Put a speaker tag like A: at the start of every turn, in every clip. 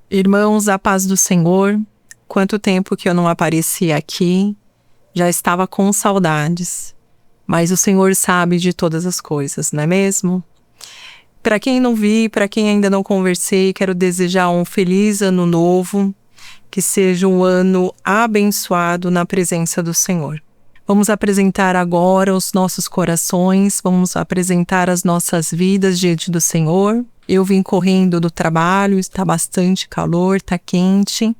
A: Irmãos, a paz do Senhor, quanto tempo que eu não apareci aqui, já estava com saudades, mas o Senhor sabe de todas as coisas, não é mesmo? Para quem não vi, para quem ainda não conversei, quero desejar um feliz ano novo, que seja um ano abençoado na presença do Senhor. Vamos apresentar agora os nossos corações, vamos apresentar as nossas vidas diante do Senhor. Eu vim correndo do trabalho, está bastante calor, está quente,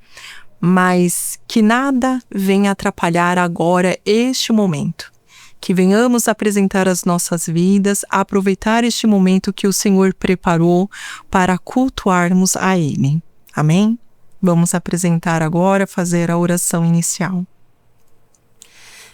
A: mas que nada venha atrapalhar agora este momento. Que venhamos apresentar as nossas vidas, aproveitar este momento que o Senhor preparou para cultuarmos a Ele. Amém? Vamos apresentar agora, fazer a oração inicial.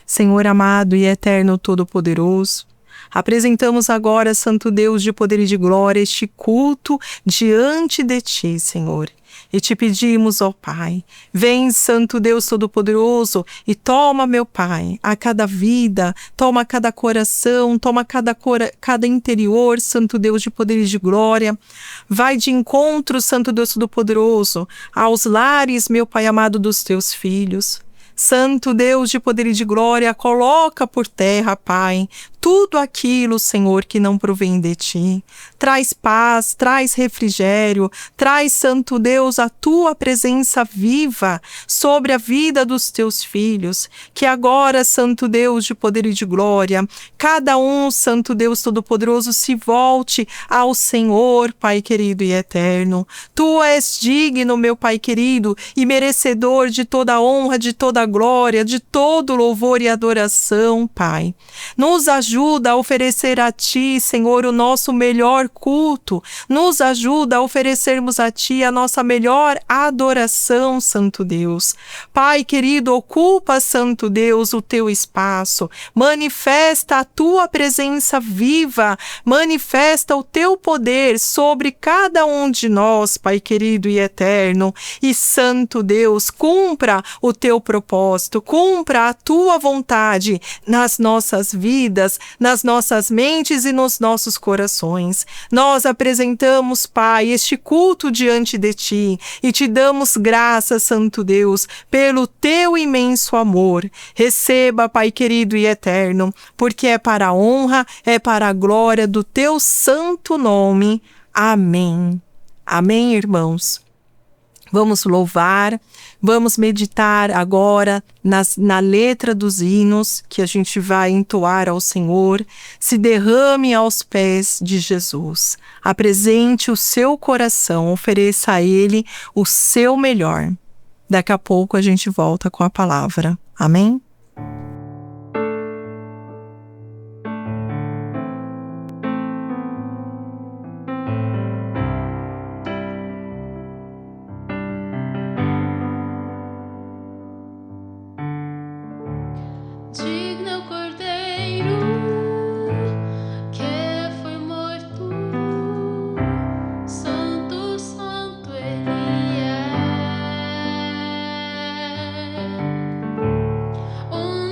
A: Senhor amado e eterno Todo-Poderoso, apresentamos agora, Santo Deus de poder e de glória, este culto diante de Ti, Senhor. E te pedimos, ó Pai, vem, Santo Deus Todo-Poderoso, e toma, meu Pai, a cada vida, toma cada coração, toma cada interior, Santo Deus de poder e de glória. Vai de encontro, Santo Deus Todo-Poderoso, aos lares, meu Pai amado, dos Teus filhos. Santo Deus de poder e de glória, coloca por terra, Pai, tudo aquilo, Senhor, que não provém de Ti. Traz paz, traz refrigério, traz, Santo Deus, a Tua presença viva sobre a vida dos Teus filhos. Que agora, Santo Deus de poder e de glória, cada um, Santo Deus Todo-Poderoso, se volte ao Senhor, Pai querido e eterno. Tu és digno, meu Pai querido, e merecedor de toda a honra, de toda a glória, de todo louvor e adoração, Pai. Nos ajuda a oferecer a Ti, Senhor, o nosso melhor culto. Nos ajuda a oferecermos a Ti a nossa melhor adoração, Santo Deus. Pai querido, ocupa, Santo Deus, o Teu espaço. Manifesta a Tua presença viva. Manifesta o Teu poder sobre cada um de nós, Pai querido e eterno. E, Santo Deus, cumpra o Teu propósito, cumpra a Tua vontade nas nossas vidas, nas nossas mentes e nos nossos corações. Nós apresentamos, Pai, este culto diante de Ti e Te damos graças, Santo Deus, pelo Teu imenso amor. Receba, Pai querido e eterno, porque é para a honra, é para a glória do Teu santo nome. Amém. Amém, irmãos. Vamos louvar, vamos meditar agora na letra dos hinos que a gente vai entoar ao Senhor. Se derrame aos pés de Jesus. Apresente o seu coração, ofereça a Ele o seu melhor. Daqui a pouco a gente volta com a palavra. Amém?
B: Um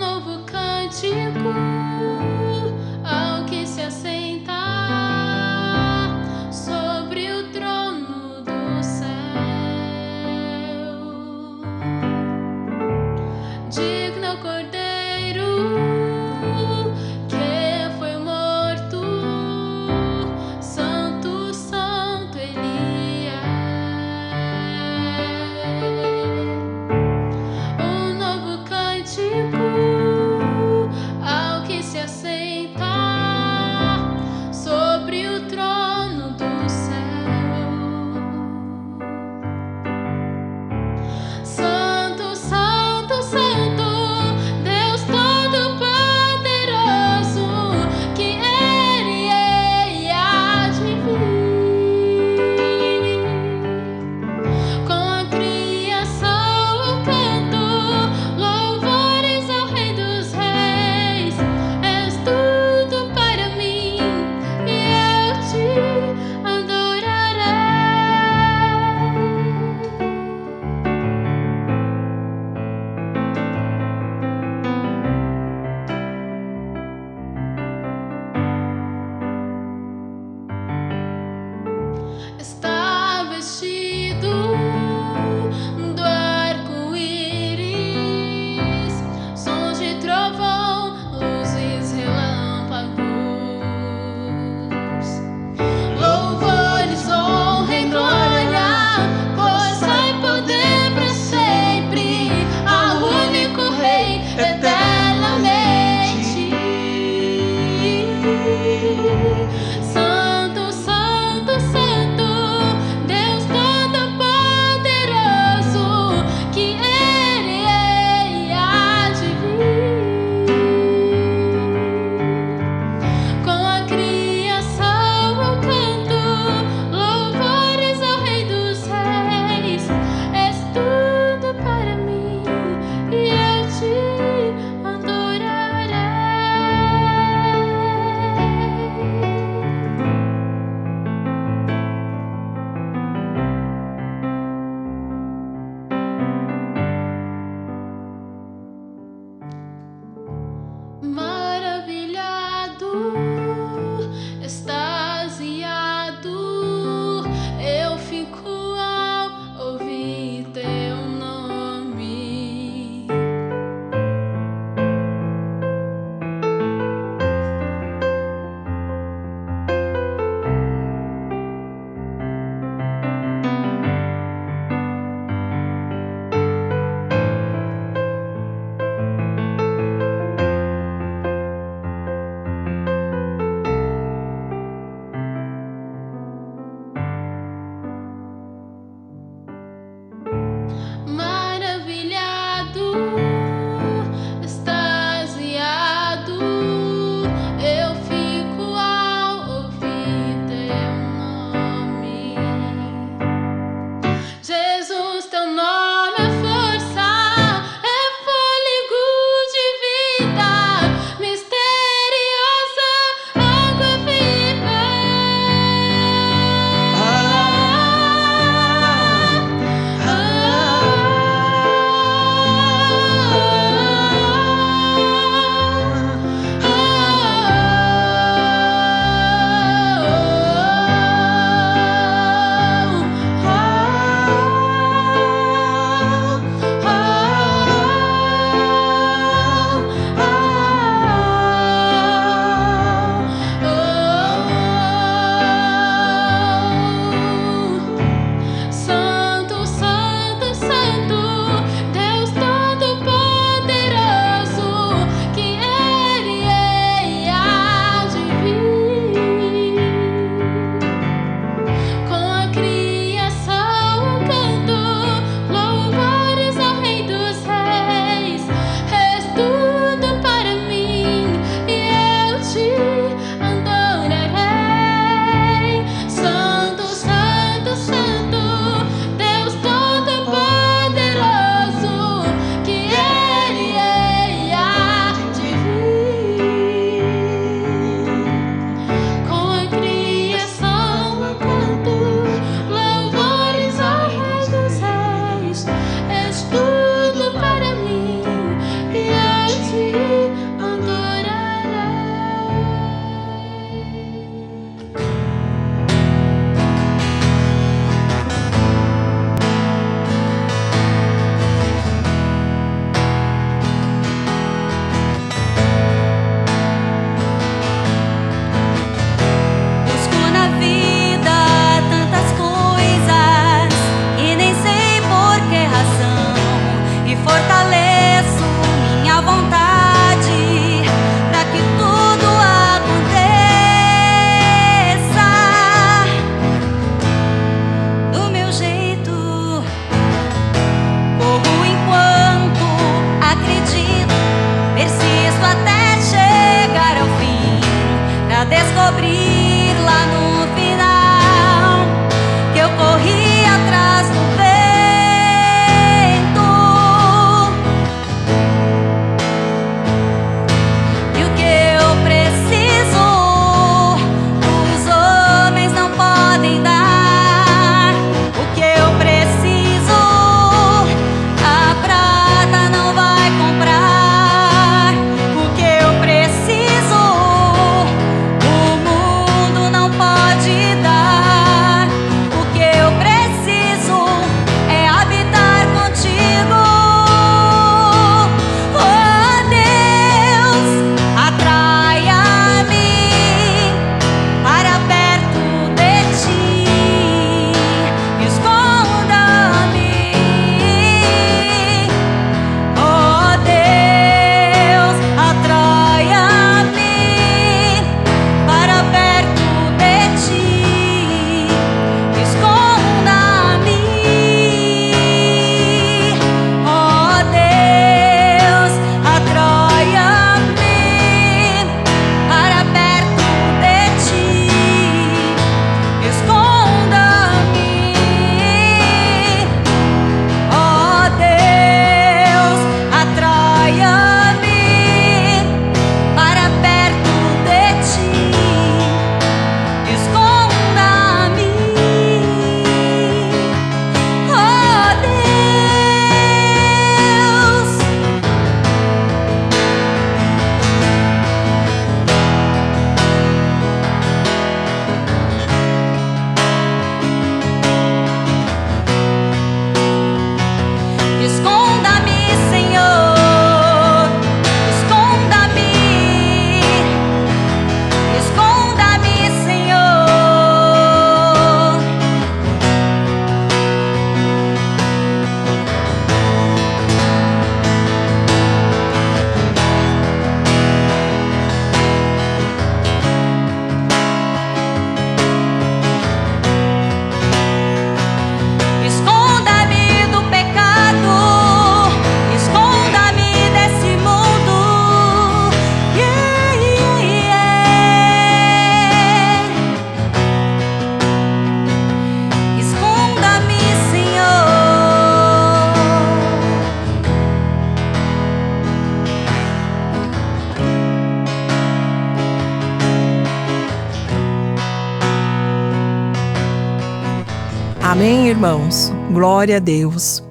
A: irmãos, glória a Deus.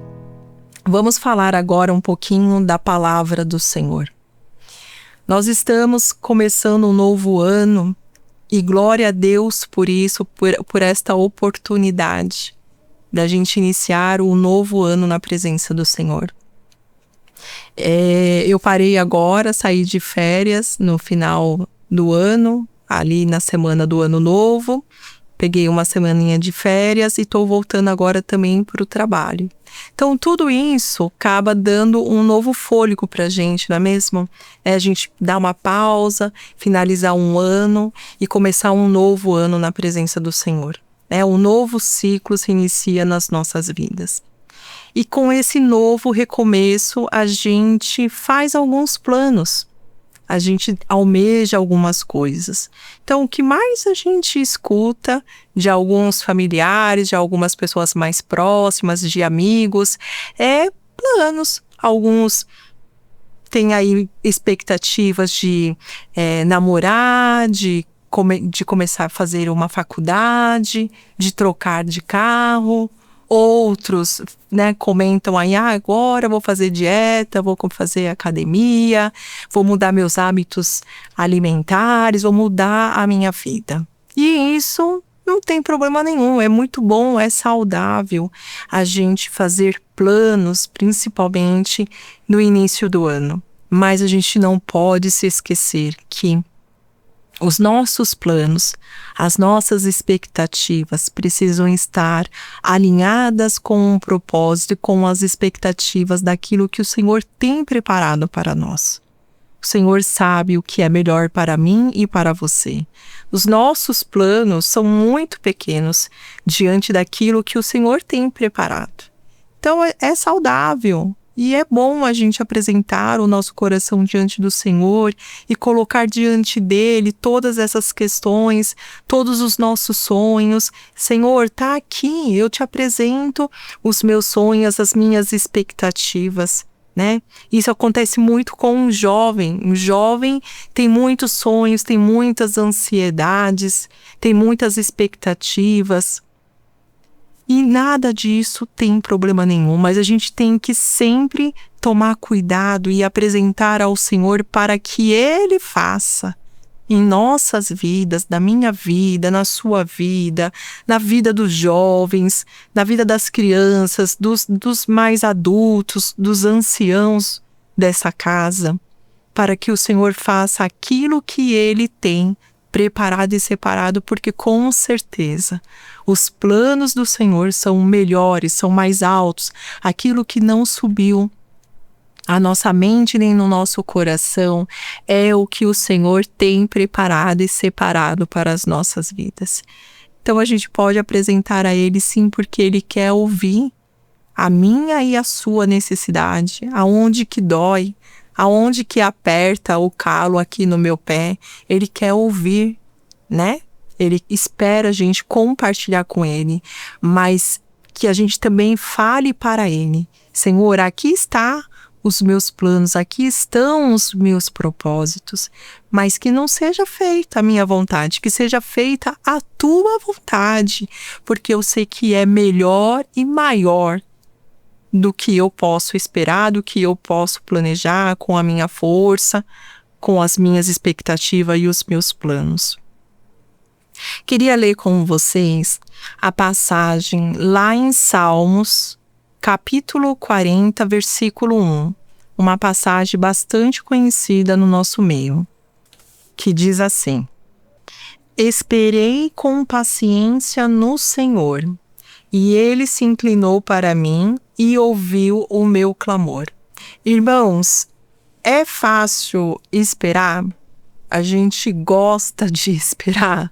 A: Vamos falar agora um pouquinho da palavra do Senhor. Nós estamos começando um novo ano e glória a Deus por isso, por esta oportunidade da gente iniciar o novo ano na presença do Senhor. Eu parei agora, saí de férias no final do ano, ali na semana do ano novo. Peguei uma semaninha de férias e estou voltando agora também para o trabalho. Então, tudo isso acaba dando um novo fôlego para a gente, não é mesmo? A gente dar uma pausa, finalizar um ano e começar um novo ano na presença do Senhor. Um novo ciclo se inicia nas nossas vidas. E com esse novo recomeço, a gente faz alguns planos. A gente almeja algumas coisas. Então, o que mais a gente escuta de alguns familiares, de algumas pessoas mais próximas, de amigos, é planos. Alguns têm aí expectativas de namorar, de começar a fazer uma faculdade, de trocar de carro. Outros, comentam aí, agora vou fazer dieta, vou fazer academia, vou mudar meus hábitos alimentares, vou mudar a minha vida. E isso não tem problema nenhum, é muito bom, é saudável a gente fazer planos, principalmente no início do ano. Mas a gente não pode se esquecer que os nossos planos, as nossas expectativas precisam estar alinhadas com o propósito e com as expectativas daquilo que o Senhor tem preparado para nós. O Senhor sabe o que é melhor para mim e para você. Os nossos planos são muito pequenos diante daquilo que o Senhor tem preparado. Então é saudável. E é bom a gente apresentar o nosso coração diante do Senhor e colocar diante dele todas essas questões, todos os nossos sonhos. Senhor, está aqui, eu te apresento os meus sonhos, as minhas expectativas, Isso acontece muito com um jovem. Um jovem tem muitos sonhos, tem muitas ansiedades, tem muitas expectativas. E nada disso tem problema nenhum, mas a gente tem que sempre tomar cuidado e apresentar ao Senhor para que Ele faça em nossas vidas, na minha vida, na sua vida, na vida dos jovens, na vida das crianças, dos mais adultos, dos anciãos dessa casa, para que o Senhor faça aquilo que Ele tem preparado e separado, porque com certeza os planos do Senhor são melhores, são mais altos. Aquilo que não subiu à nossa mente nem no nosso coração é o que o Senhor tem preparado e separado para as nossas vidas. Então a gente pode apresentar a Ele sim, porque Ele quer ouvir a minha e a sua necessidade, aonde que dói, aonde que aperta o calo aqui no meu pé. Ele quer ouvir, Ele espera a gente compartilhar com Ele, mas que a gente também fale para Ele. Senhor, aqui está os meus planos, aqui estão os meus propósitos, mas que não seja feita a minha vontade, que seja feita a tua vontade, porque eu sei que é melhor e maior do que eu posso esperar, do que eu posso planejar com a minha força, com as minhas expectativas e os meus planos. Queria ler com vocês a passagem lá em Salmos, capítulo 40, versículo 1, uma passagem bastante conhecida no nosso meio, que diz assim: Esperei com paciência no Senhor, e Ele se inclinou para mim e ouviu o meu clamor. Irmãos, é fácil esperar? A gente gosta de esperar?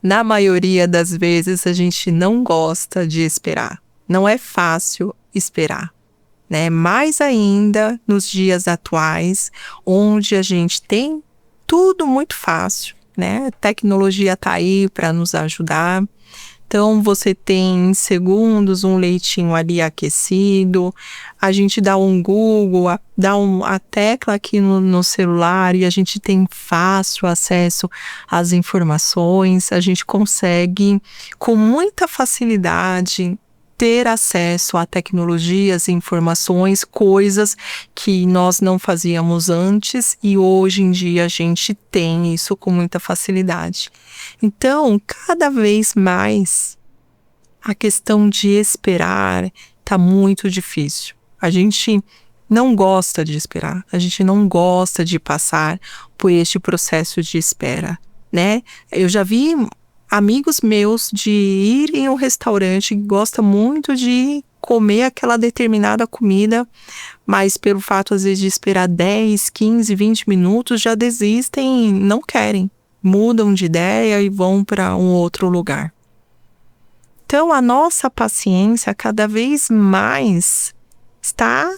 A: Na maioria das vezes, a gente não gosta de esperar. Não é fácil esperar, Mais ainda nos dias atuais, onde a gente tem tudo muito fácil, A tecnologia está aí para nos ajudar. Então, você tem em segundos um leitinho ali aquecido, a gente dá um Google, a tecla aqui no celular e a gente tem fácil acesso às informações, a gente consegue com muita facilidade ter acesso a tecnologias, informações, coisas que nós não fazíamos antes e hoje em dia a gente tem isso com muita facilidade. Então, cada vez mais a questão de esperar está muito difícil. A gente não gosta de esperar, a gente não gosta de passar por este processo de espera, né? Eu já vi amigos meus de ir em um restaurante que gosta muito de comer aquela determinada comida, mas pelo fato às vezes de esperar 10, 15, 20 minutos já desistem, não querem, mudam de ideia e vão para um outro lugar. Então a nossa paciência cada vez mais está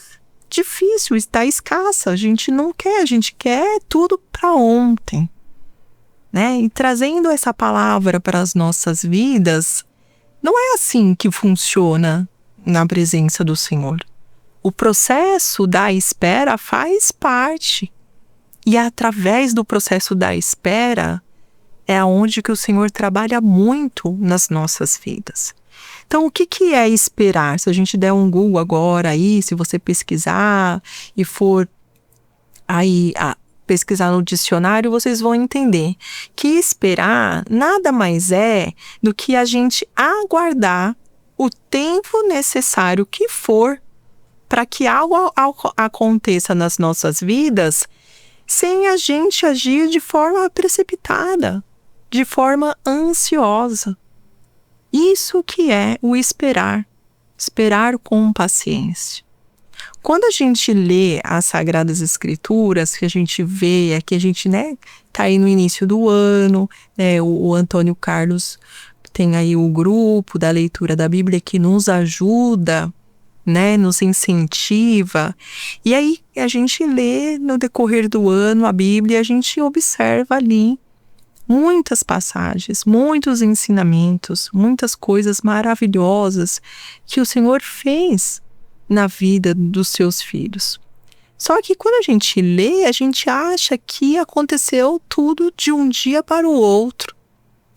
A: difícil, está escassa, a gente não quer, a gente quer tudo para ontem. Né? E trazendo essa palavra para as nossas vidas, não é assim que funciona na presença do Senhor. O processo da espera faz parte. E através do processo da espera é onde que o Senhor trabalha muito nas nossas vidas. Então, o que é esperar? Se a gente der um Google agora aí, se você pesquisar e for aí pesquisar no dicionário, vocês vão entender que esperar nada mais é do que a gente aguardar o tempo necessário que for para que algo aconteça nas nossas vidas sem a gente agir de forma precipitada, de forma ansiosa. Isso que é o esperar, esperar com paciência. Quando a gente lê as Sagradas Escrituras, que a gente vê, é que a gente, tá aí no início do ano, o Antônio Carlos tem aí o grupo da leitura da Bíblia que nos ajuda, nos incentiva. E aí a gente lê no decorrer do ano a Bíblia, a gente observa ali muitas passagens, muitos ensinamentos, muitas coisas maravilhosas que o Senhor fez na vida dos seus filhos. Só que quando a gente lê, a gente acha que aconteceu tudo de um dia para o outro.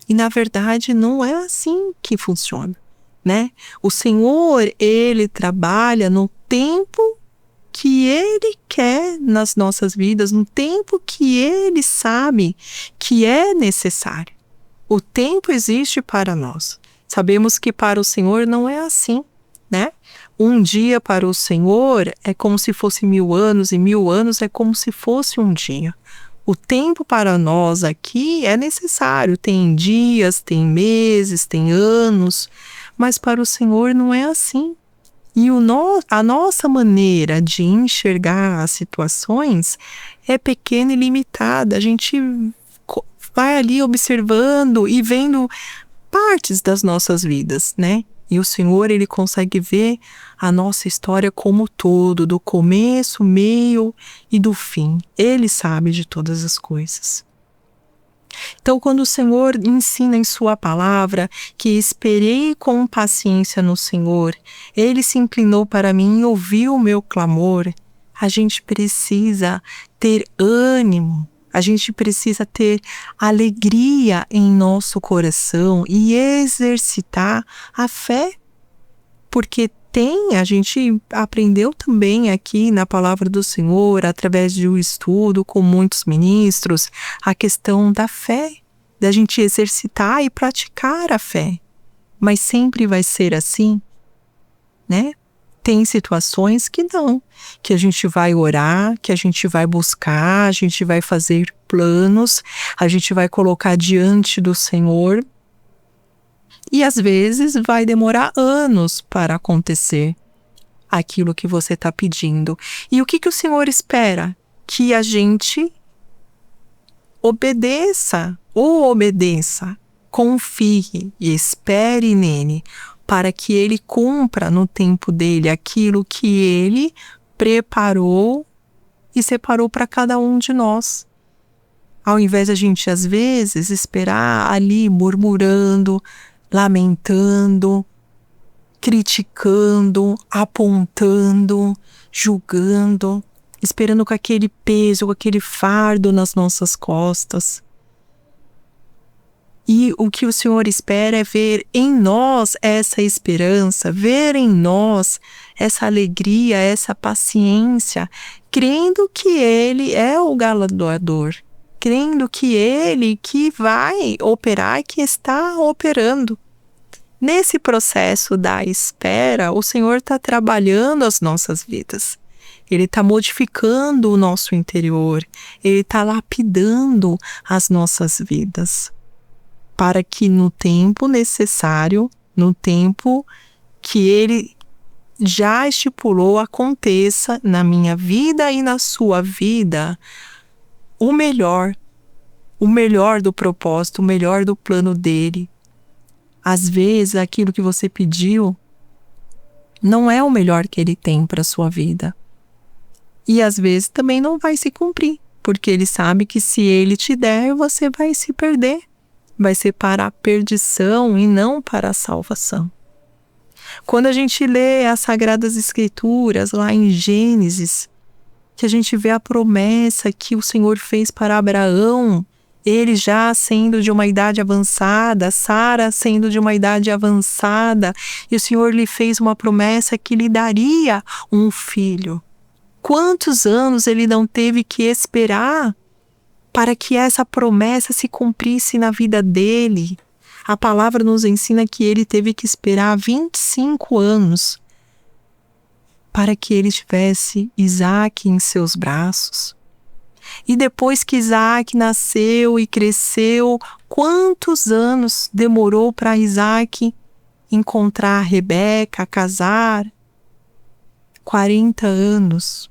A: E na verdade não é assim que funciona, né? O Senhor, Ele trabalha no tempo que Ele quer nas nossas vidas, no tempo que Ele sabe que é necessário. O tempo existe para nós. Sabemos que para o Senhor não é assim, né? Um dia para o Senhor é como se fosse 1000 anos, e 1000 anos é como se fosse um dia. O tempo para nós aqui é necessário, tem dias, tem meses, tem anos, mas para o Senhor não é assim. E a nossa maneira de enxergar as situações é pequena e limitada. A gente vai ali observando e vendo partes das nossas vidas, né? E o Senhor, Ele consegue ver a nossa história como todo, do começo, meio e do fim. Ele sabe de todas as coisas. Então, quando o Senhor ensina em sua palavra que esperei com paciência no Senhor, Ele se inclinou para mim e ouviu o meu clamor, a gente precisa ter ânimo, a gente precisa ter alegria em nosso coração e exercitar a fé, porque a gente aprendeu também aqui na palavra do Senhor, através de um estudo com muitos ministros, a questão da fé, da gente exercitar e praticar a fé. Mas sempre vai ser assim, né? Tem situações que não, que a gente vai orar, que a gente vai buscar, a gente vai fazer planos, a gente vai colocar diante do Senhor. E às vezes vai demorar anos para acontecer aquilo que você está pedindo. E o que o Senhor espera? Que a gente obedeça, confie e espere nele, para que ele cumpra no tempo dele aquilo que ele preparou e separou para cada um de nós. Ao invés de a gente, às vezes, esperar ali murmurando, lamentando, criticando, apontando, julgando, esperando com aquele peso, com aquele fardo nas nossas costas. E o que o Senhor espera é ver em nós essa esperança, ver em nós essa alegria, essa paciência, crendo que Ele é o galardoador, crendo que Ele que vai operar, que está operando. Nesse processo da espera, o Senhor está trabalhando as nossas vidas. Ele está modificando o nosso interior, Ele está lapidando as nossas vidas, para que no tempo necessário, no tempo que Ele já estipulou, aconteça na minha vida e na sua vida o melhor do propósito, o melhor do plano dele. Às vezes, aquilo que você pediu não é o melhor que Ele tem para a sua vida. E às vezes também não vai se cumprir, porque Ele sabe que se Ele te der, você vai se perder. Vai ser para a perdição e não para a salvação. Quando a gente lê as Sagradas Escrituras, lá em Gênesis, que a gente vê a promessa que o Senhor fez para Abraão, ele já sendo de uma idade avançada, Sara sendo de uma idade avançada, e o Senhor lhe fez uma promessa que lhe daria um filho. Quantos anos ele não teve que esperar para que essa promessa se cumprisse na vida dele? A palavra nos ensina que ele teve que esperar 25 anos para que ele tivesse Isaac em seus braços. E depois que Isaac nasceu e cresceu, quantos anos demorou para Isaac encontrar Rebeca, casar? 40 anos.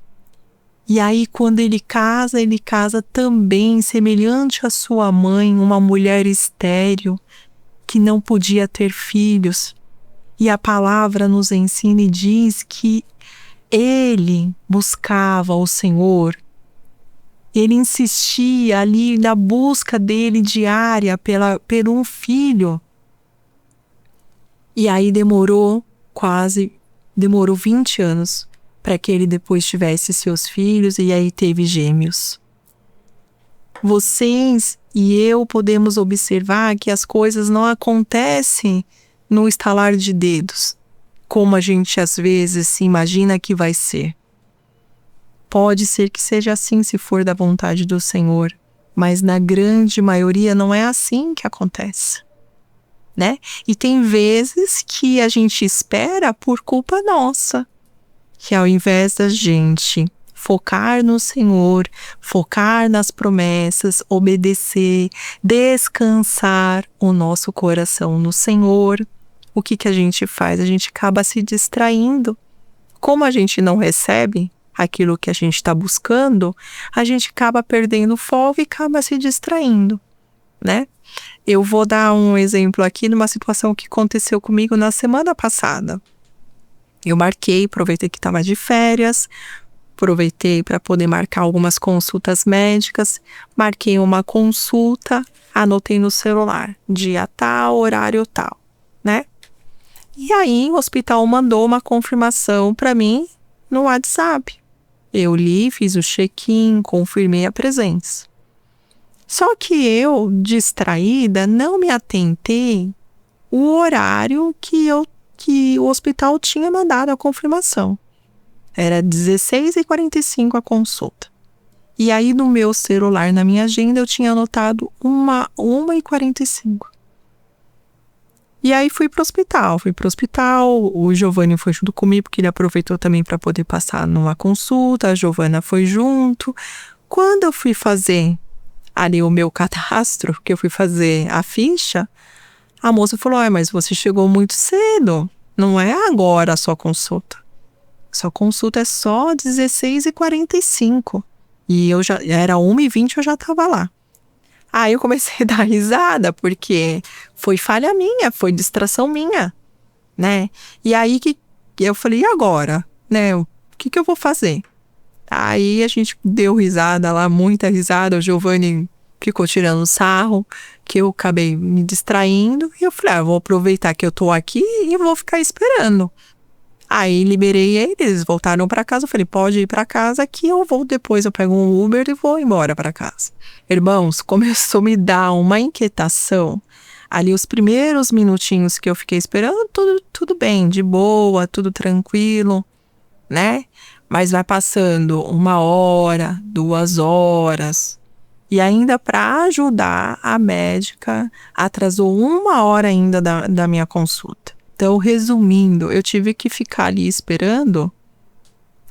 A: E aí, quando ele casa também, semelhante à sua mãe, uma mulher estéril, que não podia ter filhos. E a palavra nos ensina e diz que ele buscava o Senhor. Ele insistia ali na busca dele diária por um filho. E aí demorou 20 anos para que ele depois tivesse seus filhos e aí teve gêmeos. Vocês e eu podemos observar que as coisas não acontecem no estalar de dedos, como a gente às vezes se imagina que vai ser. Pode ser que seja assim se for da vontade do Senhor, mas na grande maioria não é assim que acontece, né? E tem vezes que a gente espera por culpa nossa, que ao invés da gente focar no Senhor, focar nas promessas, obedecer, descansar o nosso coração no Senhor, o que a gente faz? A gente acaba se distraindo. Como a gente não recebe aquilo que a gente está buscando, a gente acaba perdendo foco e acaba se distraindo, né? Eu vou dar um exemplo aqui numa situação que aconteceu comigo na semana passada. Eu aproveitei que estava de férias, aproveitei para poder marcar algumas consultas médicas, marquei uma consulta, anotei no celular, dia tal, horário tal, né? E aí o hospital mandou uma confirmação para mim no WhatsApp. Eu li, fiz o check-in, confirmei a presença. Só que eu, distraída, não me atentei o horário que o hospital tinha mandado a confirmação. Era 16h45 a consulta. E aí no meu celular, na minha agenda, eu tinha anotado 1h45. E aí fui pro hospital, o Giovanni foi junto comigo, porque ele aproveitou também para poder passar numa consulta, a Giovana foi junto. Quando eu fui fazer ali o meu cadastro, que eu fui fazer a ficha, a moça falou, mas você chegou muito cedo, não é agora a sua consulta. Sua consulta é só 16h45. E eu já era 1h20, eu já estava lá. Aí eu comecei a dar risada, porque foi falha minha, foi distração minha, né? E aí que eu falei, e agora? Né? O que eu vou fazer? Aí a gente deu risada lá, muita risada, o Giovanni ficou tirando sarro, que eu acabei me distraindo, e eu falei, vou aproveitar que eu tô aqui e vou ficar esperando. Aí liberei eles voltaram para casa, eu falei, pode ir para casa que eu vou depois, eu pego um Uber e vou embora para casa. Irmãos, começou a me dar uma inquietação, Ali os primeiros minutinhos que eu fiquei esperando, tudo bem, de boa, tudo tranquilo, né? Mas vai passando 1 hora, 2 horas. E ainda para ajudar, a médica atrasou 1 hora ainda da minha consulta. Então, resumindo, eu tive que ficar ali esperando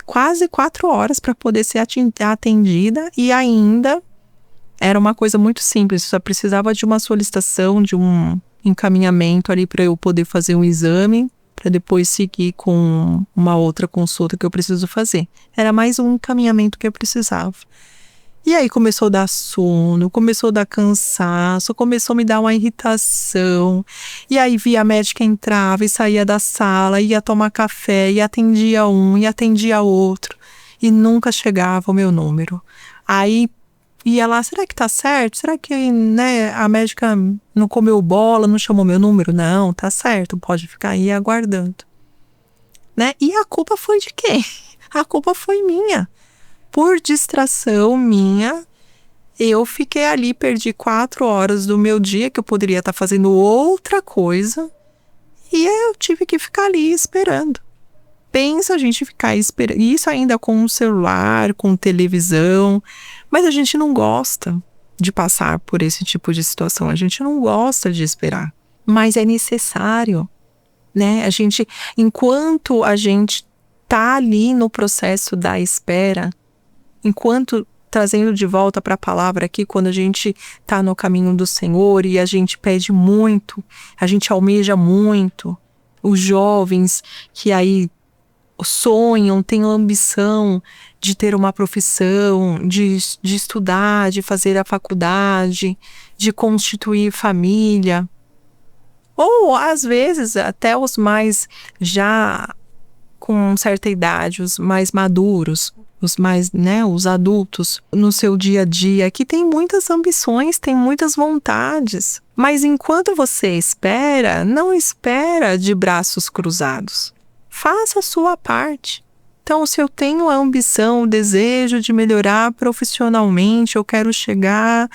A: quase 4 horas para poder ser atendida, e ainda era uma coisa muito simples, só precisava de uma solicitação, de um encaminhamento ali para eu poder fazer um exame, para depois seguir com uma outra consulta que eu preciso fazer. Era mais um encaminhamento que eu precisava. E aí começou a dar sono, começou a dar cansaço, começou a me dar uma irritação. E aí via a médica, entrava e saía da sala, ia tomar café, e atendia um, e atendia outro. E nunca chegava o meu número. Aí ia lá, será que tá certo? Será que, né, a médica não comeu bola, não chamou meu número? Não, tá certo, pode ficar aí aguardando. Né? E a culpa foi de quem? A culpa foi minha. Por distração minha, eu fiquei ali, perdi 4 horas do meu dia, que eu poderia estar fazendo outra coisa, e eu tive que ficar ali esperando. Pensa a gente ficar esperando, isso ainda com o celular, com televisão, mas a gente não gosta de passar por esse tipo de situação, a gente não gosta de esperar, mas é necessário, né? Enquanto a gente tá ali no processo da espera, enquanto trazendo de volta para a palavra aqui, quando a gente está no caminho do Senhor e a gente pede muito, a gente almeja muito, os jovens que aí sonham, têm ambição de ter uma profissão, de estudar, de fazer a faculdade, de constituir família, ou às vezes até os mais já com certa idade, os mais maduros, os mais, né, os adultos no seu dia a dia, que tem muitas ambições, tem muitas vontades. Mas enquanto você espera, não espera de braços cruzados. Faça a sua parte. Então, se eu tenho a ambição, o desejo de melhorar profissionalmente, eu quero chegar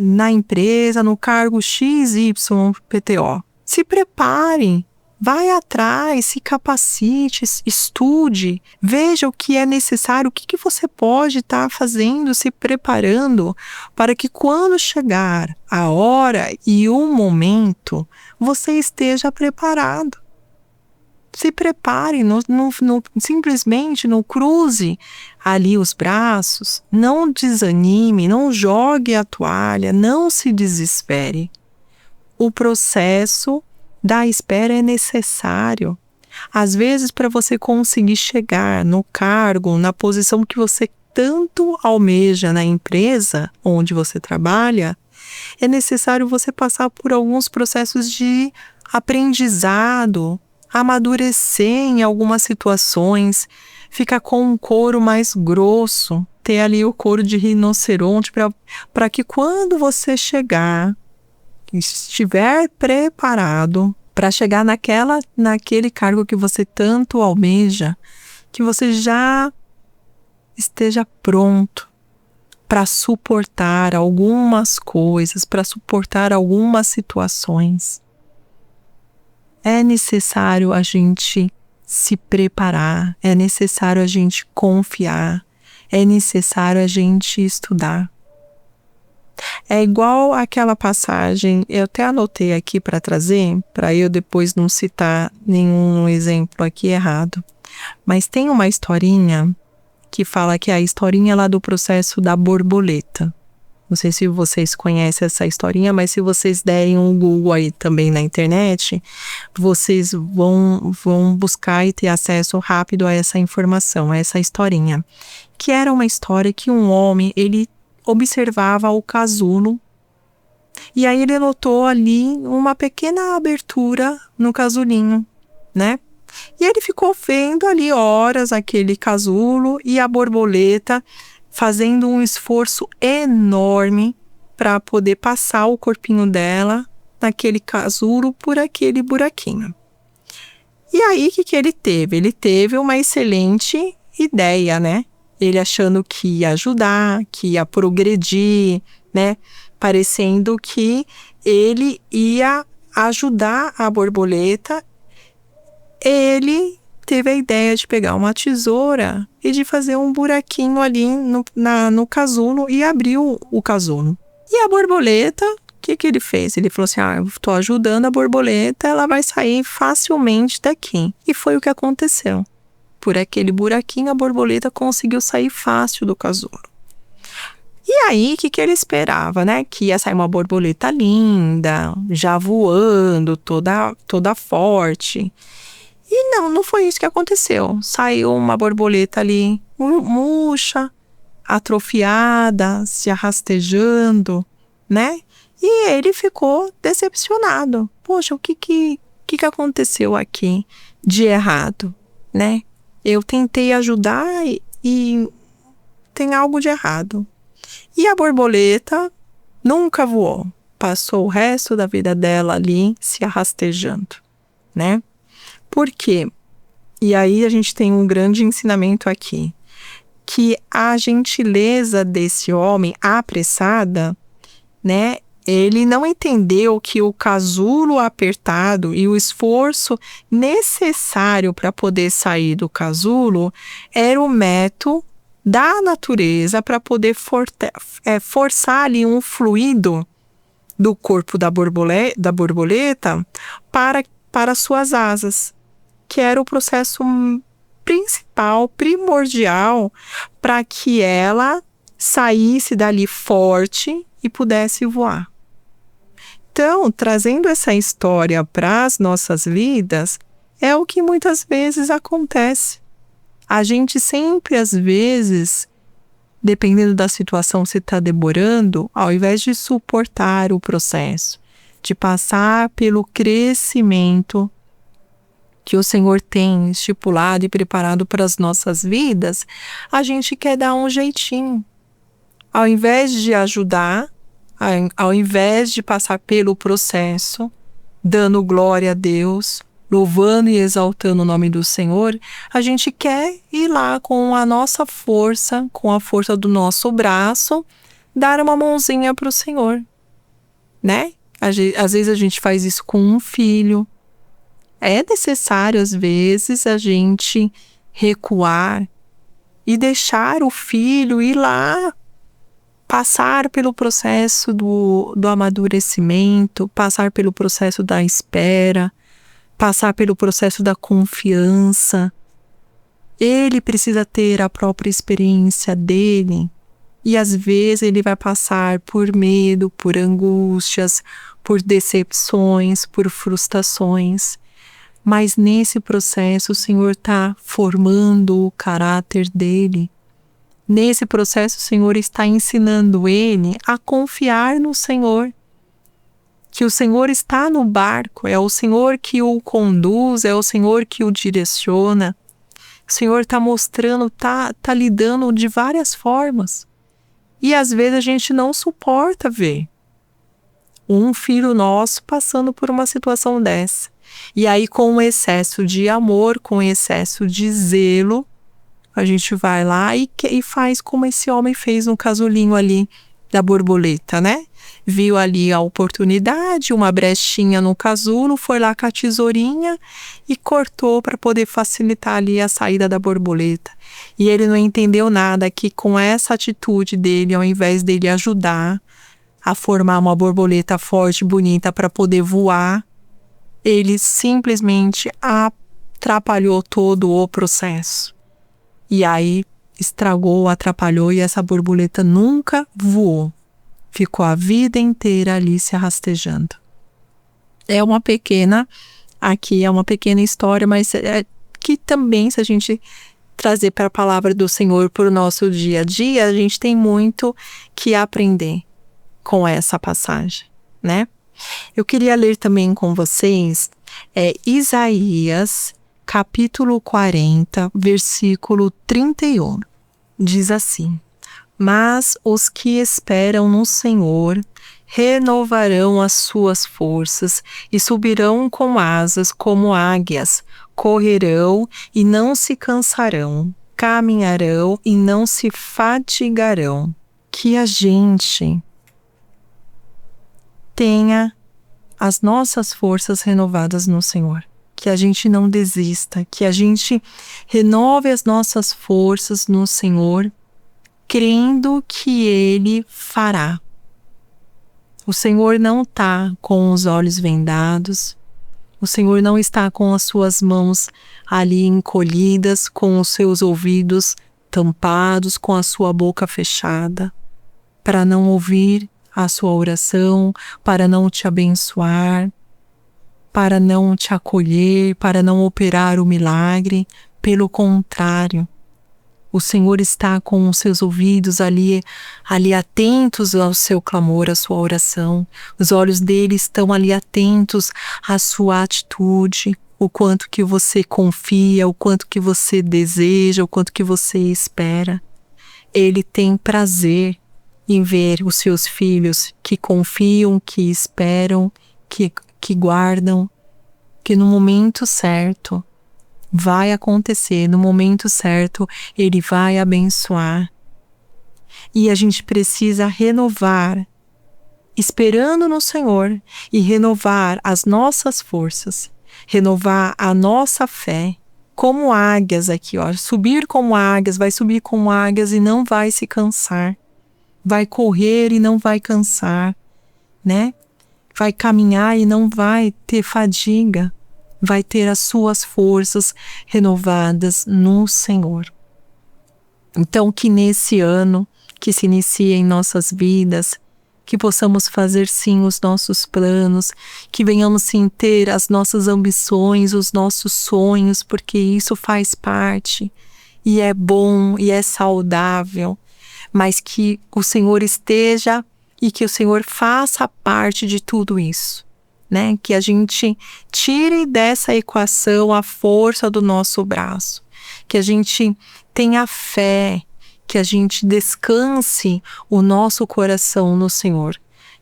A: na empresa, no cargo XYPTO. Se prepare. Vai atrás, se capacite, estude, veja o que é necessário, o que você pode estar fazendo, se preparando para que quando chegar a hora e o momento, você esteja preparado. Se prepare, simplesmente não cruze ali os braços, não desanime, não jogue a toalha, não se desespere. O processo da espera é necessário. Às vezes, para você conseguir chegar no cargo, na posição que você tanto almeja na empresa onde você trabalha, é necessário você passar por alguns processos de aprendizado, amadurecer em algumas situações, ficar com um couro mais grosso, ter ali o couro de rinoceronte para que quando você chegar, estiver preparado para chegar naquele cargo que você tanto almeja, que você já esteja pronto para suportar algumas coisas, para suportar algumas situações. É necessário a gente se preparar, é necessário a gente confiar, é necessário a gente estudar. É igual aquela passagem, eu até anotei aqui para trazer, para eu depois não citar nenhum exemplo aqui errado. Mas tem uma historinha que fala que é a historinha lá do processo da borboleta. Não sei se vocês conhecem essa historinha, mas se vocês derem um Google aí também na internet, vocês vão buscar e ter acesso rápido a essa informação, a essa historinha. Que era uma história que um homem, ele observava o casulo, e aí ele notou ali uma pequena abertura no casulinho, né? E ele ficou vendo ali horas aquele casulo e a borboleta fazendo um esforço enorme para poder passar o corpinho dela naquele casulo por aquele buraquinho. E aí, o que ele teve? Ele teve uma excelente ideia, né? Ele achando que ia ajudar, que ia progredir, né? Parecendo que ele ia ajudar a borboleta. Ele teve a ideia de pegar uma tesoura e de fazer um buraquinho ali no casulo e abriu o casulo. E a borboleta, o que ele fez? Ele falou assim, eu estou ajudando a borboleta, ela vai sair facilmente daqui. E foi o que aconteceu. Por aquele buraquinho, a borboleta conseguiu sair fácil do casulo. E aí, o que ele esperava, né? Que ia sair uma borboleta linda, já voando, toda forte. E não foi isso que aconteceu. Saiu uma borboleta ali murcha, atrofiada, se arrastejando, né? E ele ficou decepcionado. Poxa, o que aconteceu aqui de errado, né? Eu tentei ajudar e tem algo de errado. E a borboleta nunca voou. Passou o resto da vida dela ali se arrastejando, né? Por quê? E aí a gente tem um grande ensinamento aqui. Que a gentileza desse homem apressada, né? Ele não entendeu que o casulo apertado e o esforço necessário para poder sair do casulo era o método da natureza para poder forçar ali um fluido do corpo da borboleta para suas asas, que era o processo principal, primordial, para que ela saísse dali forte e pudesse voar. Então, trazendo essa história para as nossas vidas, é o que muitas vezes acontece. A gente sempre, às vezes, dependendo da situação se está demorando, ao invés de suportar o processo, de passar pelo crescimento que o Senhor tem estipulado e preparado para as nossas vidas, a gente quer dar um jeitinho. Ao invés de ajudar, ao invés de passar pelo processo, dando glória a Deus, louvando e exaltando o nome do Senhor, a gente quer ir lá com a nossa força, com a força do nosso braço, dar uma mãozinha para o Senhor, né? Às vezes a gente faz isso com um filho. É necessário, às vezes, a gente recuar e deixar o filho ir lá, passar pelo processo do amadurecimento, passar pelo processo da espera, passar pelo processo da confiança. Ele precisa ter a própria experiência dele e às vezes ele vai passar por medo, por angústias, por decepções, por frustrações. Mas nesse processo o Senhor está formando o caráter dele. Nesse processo o Senhor está ensinando ele a confiar no Senhor. Que o Senhor está no barco, é o Senhor que o conduz, é o Senhor que o direciona. O Senhor está mostrando, está lidando de várias formas. E às vezes a gente não suporta ver um filho nosso passando por uma situação dessa. E aí, com excesso de amor, com excesso de zelo, a gente vai lá e faz como esse homem fez no casulinho ali da borboleta, né? Viu ali a oportunidade, uma brechinha no casulo, foi lá com a tesourinha e cortou para poder facilitar ali a saída da borboleta. E ele não entendeu nada que com essa atitude dele, ao invés dele ajudar a formar uma borboleta forte, bonita para poder voar, ele simplesmente atrapalhou todo o processo. E aí estragou, atrapalhou e essa borboleta nunca voou. Ficou a vida inteira ali se arrastejando. É uma pequena história, mas que também, se a gente trazer para a palavra do Senhor para o nosso dia a dia, a gente tem muito que aprender com essa passagem, né? Eu queria ler também com vocês Isaías, capítulo 40, versículo 31. Diz assim: Mas os que esperam no Senhor renovarão as suas forças e subirão com asas como águias, correrão e não se cansarão, caminharão e não se fatigarão. Que a gente tenha as nossas forças renovadas no Senhor. Que a gente não desista, que a gente renove as nossas forças no Senhor, crendo que Ele fará. O Senhor não está com os olhos vendados, o Senhor não está com as suas mãos ali encolhidas, com os seus ouvidos tampados, com a sua boca fechada, para não ouvir a sua oração, para não te abençoar, para não te acolher, para não operar o milagre. Pelo contrário, o Senhor está com os seus ouvidos ali atentos ao seu clamor, à sua oração. Os olhos dele estão ali atentos à sua atitude, o quanto que você confia, o quanto que você deseja, o quanto que você espera. Ele tem prazer em ver os seus filhos que confiam, que esperam, que guardam, que no momento certo vai acontecer, no momento certo Ele vai abençoar. E a gente precisa renovar, esperando no Senhor, e renovar as nossas forças, renovar a nossa fé, como águias aqui, ó, subir como águias, vai subir como águias e não vai se cansar, vai correr e não vai cansar, né? Vai caminhar e não vai ter fadiga, vai ter as suas forças renovadas no Senhor. Então, que nesse ano que se inicia em nossas vidas, que possamos fazer sim os nossos planos, que venhamos sim ter as nossas ambições, os nossos sonhos, porque isso faz parte e é bom e é saudável, mas que o Senhor esteja e que o Senhor faça parte de tudo isso, né? Que a gente tire dessa equação a força do nosso braço, que a gente tenha fé, que a gente descanse o nosso coração no Senhor,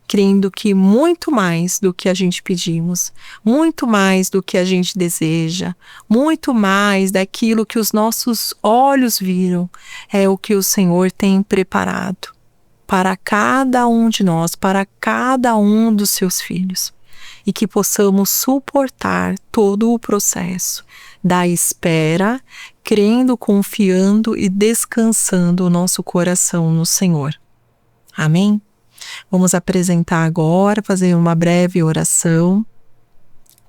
A: crendo que muito mais do que a gente pedimos, muito mais do que a gente deseja, muito mais daquilo que os nossos olhos viram, é o que o Senhor tem preparado para cada um de nós, para cada um dos seus filhos, e que possamos suportar todo o processo da espera, crendo, confiando e descansando o nosso coração no Senhor. Amém? Vamos apresentar agora, fazer uma breve oração,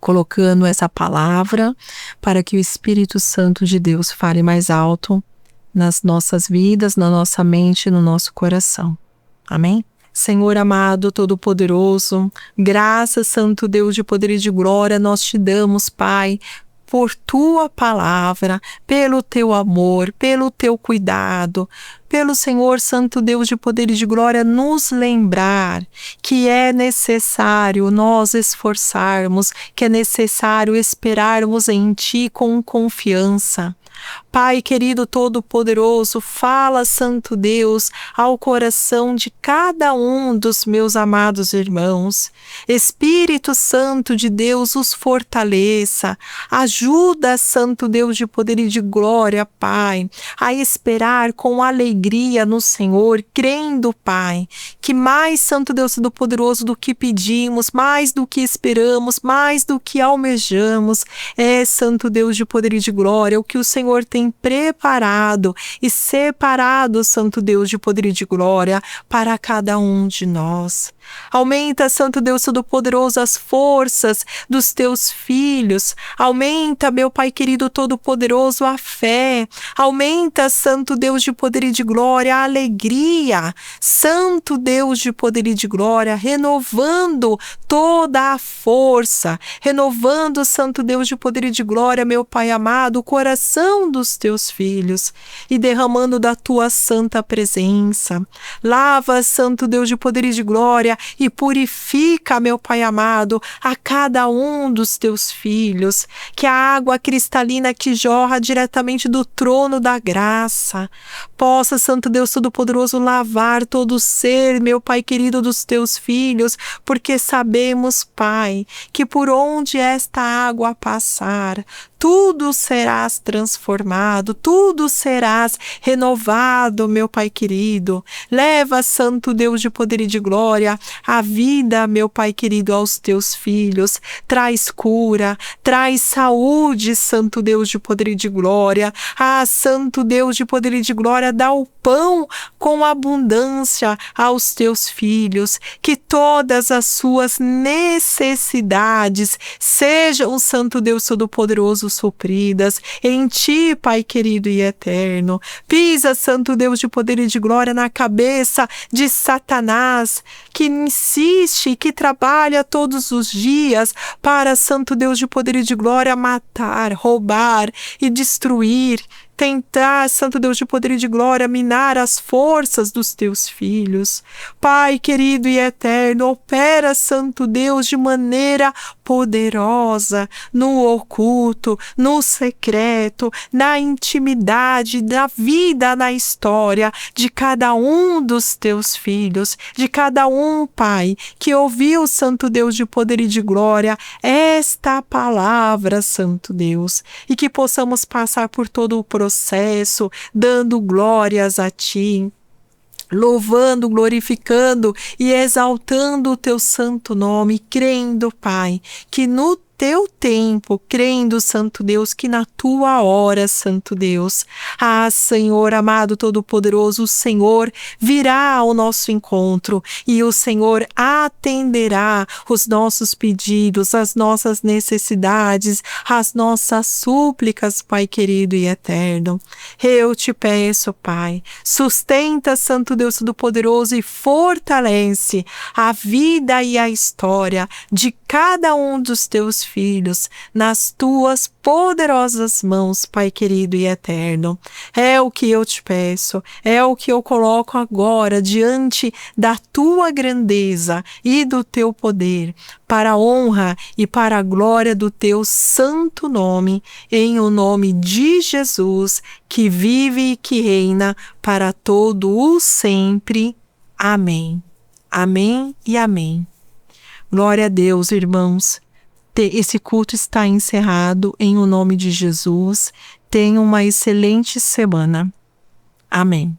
A: colocando essa palavra para que o Espírito Santo de Deus fale mais alto nas nossas vidas, na nossa mente e no nosso coração. Amém? Senhor amado, todo-poderoso, graças, Santo Deus de poder e de glória, nós te damos, Pai, por tua palavra, pelo teu amor, pelo teu cuidado, pelo Senhor Santo Deus de poder e de glória, nos lembrar que é necessário nós esforçarmos, que é necessário esperarmos em Ti com confiança. Pai querido todo-poderoso, fala, Santo Deus, ao coração de cada um dos meus amados irmãos. Espírito Santo de Deus, os fortaleça. Ajuda, Santo Deus de poder e de glória, Pai, a esperar com alegria no Senhor, crendo, Pai, que mais, Santo Deus todo-poderoso, do que pedimos, mais do que esperamos, mais do que almejamos, é, Santo Deus de poder e de glória, o que o Senhor tem preparado e separado, Santo Deus de poder e de glória, para cada um de nós. Aumenta, Santo Deus Todo-Poderoso, as forças dos teus filhos. Aumenta, meu Pai querido Todo-Poderoso, a fé. Aumenta, Santo Deus de poder e de glória, a alegria. Santo Deus de poder e de glória, renovando toda a força. Renovando, Santo Deus de poder e de glória, meu Pai amado, o coração dos teus filhos. E derramando da tua santa presença. Lava, Santo Deus de poder e de glória, e purifica, meu Pai amado, a cada um dos teus filhos, que a água cristalina que jorra diretamente do trono da graça possa, Santo Deus Todo-Poderoso, lavar todo o ser, meu Pai querido, dos teus filhos, porque sabemos, Pai, que por onde esta água passar, tudo serás transformado, tudo serás renovado, meu Pai querido. Leva, Santo Deus de poder e de glória, a vida, meu Pai querido, aos teus filhos. Traz cura, traz saúde, Santo Deus de poder e de glória. Ah, Santo Deus de poder e de glória, dá o pão com abundância aos teus filhos, que todas as suas necessidades sejam, Santo Deus Todo-Poderoso, supridas em ti, Pai querido e eterno. Pisa, Santo Deus de poder e de glória, na cabeça de Satanás, que insiste e que trabalha todos os dias para, Santo Deus de poder e de glória, matar, roubar e destruir. Tentar, Santo Deus de poder e de glória, minar as forças dos teus filhos. Pai querido e eterno, opera, Santo Deus, de maneira poderosa, no oculto, no secreto, na intimidade, da vida, na história de cada um dos teus filhos, de cada um, Pai, que ouviu, Santo Deus de poder e de glória, esta palavra, Santo Deus, e que possamos passar por todo o processo, dando glórias a Ti, louvando, glorificando e exaltando o Teu santo nome, crendo, Pai, que no Teu tempo, crendo, Santo Deus, que na Tua hora, Santo Deus, ah, Senhor amado Todo-Poderoso, o Senhor virá ao nosso encontro e o Senhor atenderá os nossos pedidos, as nossas necessidades, as nossas súplicas, Pai querido e eterno. Eu te peço, Pai, sustenta, Santo Deus Todo-Poderoso, e fortalece a vida e a história de cada um dos Teus filhos nas Tuas poderosas mãos, Pai querido e eterno. É o que eu te peço, é o que eu coloco agora diante da Tua grandeza e do Teu poder, para a honra e para a glória do Teu santo nome, em o nome de Jesus, que vive e que reina para todo o sempre. Amém. Amém e amém. Glória a Deus, irmãos. Esse culto está encerrado em o nome de Jesus. Tenham uma excelente semana. Amém.